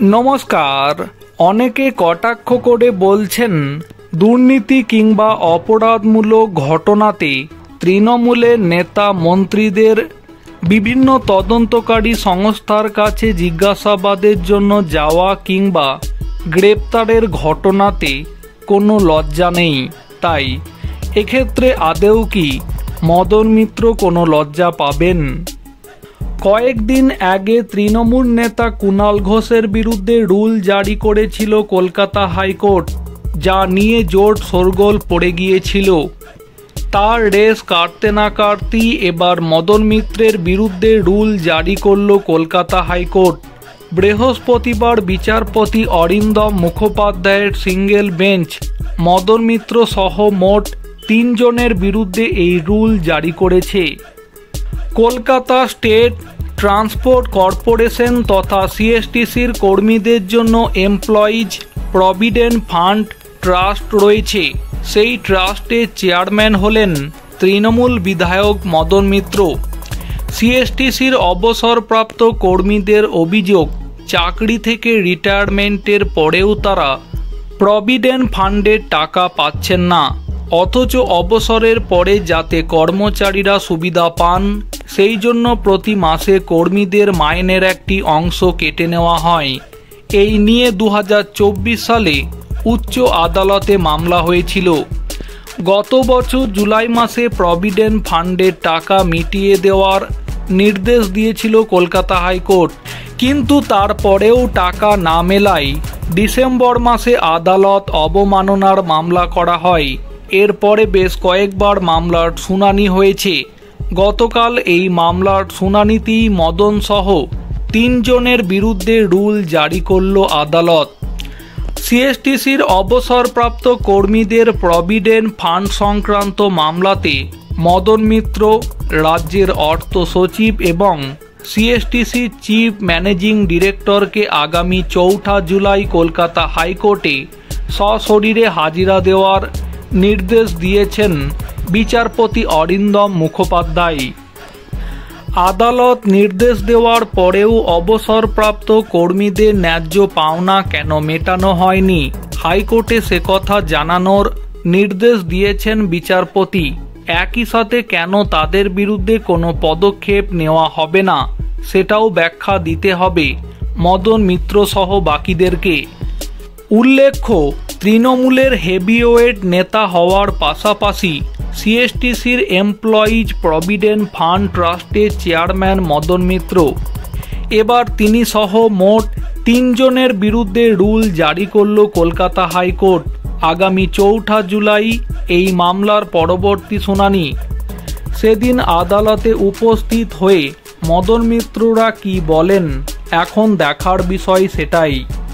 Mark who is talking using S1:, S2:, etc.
S1: নমস্কার। অনেকে কটাক্ষ করে বলছেন দুর্নীতি কিংবা অপরাধমূলক ঘটনাতে তৃণমূলের নেতা মন্ত্রীদের বিভিন্ন তদন্তকারী সংস্থার কাছে জিজ্ঞাসাবাদের জন্য যাওয়া কিংবা গ্রেপ্তারের ঘটনাতে কোনো লজ্জা নেই। তাই এক্ষেত্রে আদৌ কি মদন মিত্র কোনো লজ্জা পাবেন? কয়েকদিন আগে তৃণমূল নেতা কুণাল ঘোষের বিরুদ্ধে রুল জারি করেছিল কলকাতা হাইকোর্ট, যা নিয়ে জোর শোরগোল পড়ে গিয়েছিল। তার রেস কাটতে না কাটতেই এবার মদন মিত্রের বিরুদ্ধে রুল জারি করল কলকাতা হাইকোর্ট। বৃহস্পতিবার বিচারপতি অরিন্দম মুখোপাধ্যায়ের সিঙ্গেল বেঞ্চ মদন মিত্র সহ মোট 3 জনের বিরুদ্ধে এই রুল জারি করেছে। কলকাতা স্টেট ট্রান্সপোর্ট কর্পোরেশন তথা সিএসটিসির কর্মীদের জন্য এমপ্লয়িজ প্রভিডেন্ট ফান্ড ট্রাস্ট রয়েছে। সেই ট্রাস্টের চেয়ারম্যান হলেন তৃণমূল বিধায়ক মদন মিত্র। সিএসটিসির অবসরপ্রাপ্ত কর্মীদের অভিযোগ, চাকরি থেকে রিটায়ারমেন্টের পরেও তারা প্রভিডেন্ট ফান্ডের টাকা পাচ্ছেন না, অথচ অবসরের পরে যাতে কর্মচারীরা সুবিধা পান সেই জন্য প্রতি মাসে কর্মীদের মাইনের একটি অংশ কেটে নেওয়া হয়। এই নিয়ে 2024 সালে উচ্চ আদালতে মামলা হয়েছিল। গত বছর জুলাই মাসে প্রভিডেন্ট ফান্ডের টাকা মিটিয়ে দেওয়ার নির্দেশ দিয়েছিল কলকাতা হাইকোর্ট, কিন্তু তারপরেও টাকা না মেলায় ডিসেম্বর মাসে আদালত অবমাননার মামলা করা হয়। এরপরে বেশ কয়েকবার মামলার শুনানি হয়েছে। গতকাল এই মামলার শুনানিতেই মদন সহ 3 জনের বিরুদ্ধে রুল জারি করল আদালত। সিএসটিসির অবসরপ্রাপ্ত কর্মীদের প্রভিডেন্ট ফান্ড সংক্রান্ত মামলাতে মদন মিত্র, রাজ্যের অর্থ সচিব এবং সিএসটিসির চিফ ম্যানেজিং ডিরেক্টরকে আগামী 4 জুলাই কলকাতা হাইকোর্টে সশরীরে হাজিরা দেওয়ার নির্দেশ দিয়েছেন বিচারপতি অরিন্দম মুখোপাধ্যায়। আদালত নির্দেশ দেওয়ার পরেও অবসরপ্রাপ্ত কর্মীদের ন্যায্য পাওনা কেন মেটানো হয়নি, হাইকোর্টে সে কথা জানানোর নির্দেশ দিয়েছেন বিচারপতি। একই সাথে কেন তাদের বিরুদ্ধে কোনো পদক্ষেপ নেওয়া হবে না সেটাও ব্যাখ্যা দিতে হবে মদন মিত্র সহ বাকিদেরকে। উল্লেখ্য, তৃণমূলের হেভিওয়েট নেতা হওয়ার পাশাপাশি সিএসটিসির এমপ্লয়িজ প্রভিডেন্ট ফান্ড ট্রাস্টের চেয়ারম্যান মদন মিত্র। এবার তিনি সহ মোট 3 জনের বিরুদ্ধে রুল জারি করল কলকাতা হাইকোর্ট। আগামী 4 জুলাই এই মামলার পরবর্তী শুনানি। সেদিন আদালতে উপস্থিত হয়ে মদন মিত্ররা কি বলেন এখন দেখার বিষয় সেটাই।